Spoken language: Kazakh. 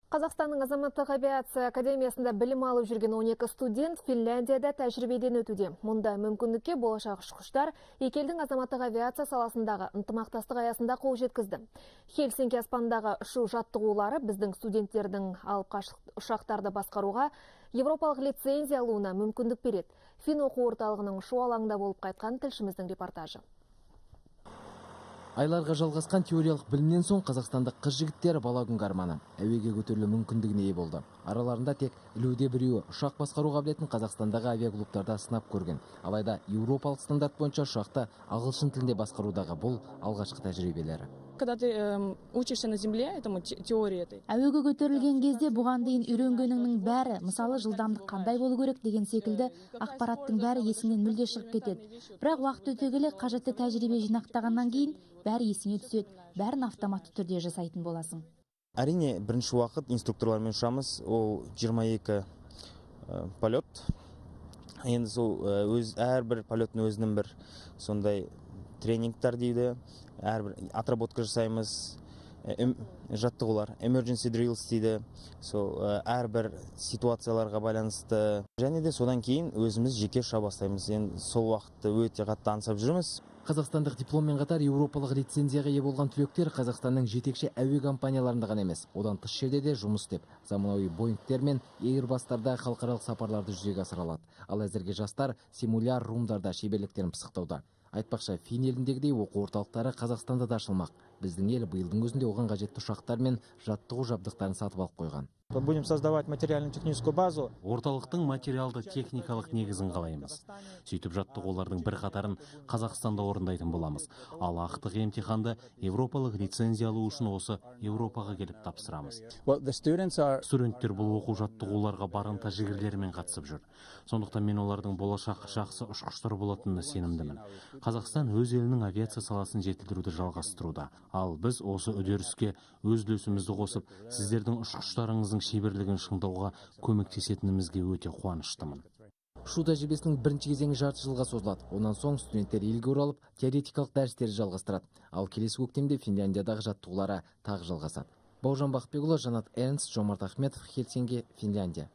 Қазақстанның азаматтық авиация академиясында білім алып жүрген 12 студент Финляндияда тәжірибеден өтуде. Мұнда мүмкіндікке болашақ ұшқыштар екі елдің азаматтық авиация саласындағы ынтымақтастық аясында қол жеткізді. Хельсинки аспандағы ұшу жаттығулары біздің студенттердің алып қашық ұшақтарды басқаруға европалық лицензия алуына мүмкіндік береді. Фин оқу орталығының ұшу алаңында болып қайтқан тілшіміздің репортажы. Айларға жалғасқан теориялық білімнен соң қазақстандық қыз-жігіттер бала күнгі арманы әуеге көтерілу мүмкіндігіне ие болды. Араларында тек ілуде біреуі ұшақ басқару қабілетін Қазақстандағы авиаклубтарда сынап көрген. Алайда еуропалық стандарт бойынша ұшақты ағылшын тілінде басқарудағы бұл алғашқы тәжірибелері. Когда ты учишься на земле, этому теории этой. Әуеге көтерілген кезде бұған дейін үйренгеніңнің бәрі, мысалы жылдамдық қандай болу керек деген секілді ақпараттың бәрі есіңнен мүлде шығып кетеді. Бірақ уақыт өте келе қажетті тәжірибе жинақтағаннан кейін бәрі есіңе түседі, бәрін автоматты түрде жасайтын боласың. Әрине, бірінші уақыт инструкторлармен ұшамыз, ол 22 полет. Енді сол әрбір полеттің өзінің бір сондай тренингтер дейді, әрбір отработка жасаймыз, жаттығулар, emergency drills дейді, сол әрбір ситуацияларға байланысты. Және де содан кейін өзіміз жеке ұша бастаймыз. Енді сол уақытты өте қатты аңсап жүрміз. Қазақстандық дипломмен қатар еуропалық лицензияға ие болған түлектер Қазақстанның жетекші әуе компанияларында ғана емес, одан тыс жерде де жұмыс істеп, заманауи Боингтер мен Эйрбастарда халықаралық сапарларды жүзеге асыра алады. Ал әзірге жастар симуляр румдарда шеберліктерін пысықтауда. Айтпақшы, Фин еліндегідей оқу орталықтары Қазақстанда да ашылмақ. Біздің ел биылдың өзінде оған қажетті ұшақтар мен жаттығу жабдықтарын сатып алып қойған. Будем создавать материально-техническую базу. Орталықтың материалды техникалық негізін қалаймыз. Сөйтіп жаттығулардың бір қатарын Қазақстанда орындайтын боламыз. Ал ақтық емтиханды европалық лицензия алу үшін осы Европаға келіп тапсырамыз. Студенттер бұл оқу жаттығуларға барынта жігерлерімен қатысып жүр. Сондықтан мен олардың болашақ жақсы ұшқыштар болатынына сенімдімін. Қазақстан өз елінің авиация саласын жетілдіруді жалғастыруда. Ал біз осы үдеріске өз үлесімізді қосып, сіздердің ұшқыштарыңыздың шеберлігін шыңдауға көмектесетінімізге өте қуаныштымын. Ұшу тәжірибесінің бірінші кезеңі жарты жылға созылады. Онан соң студенттер елге оралып, теоретикалық дәрістерді жалғастырады. Ал келесі көктемде Финляндиядағы жаттығулары тағы жалғасады. Бауыржан Бақбекұлы, Жанат Эрнст, Жомарт Ахметов, Хельсинки, Финляндия.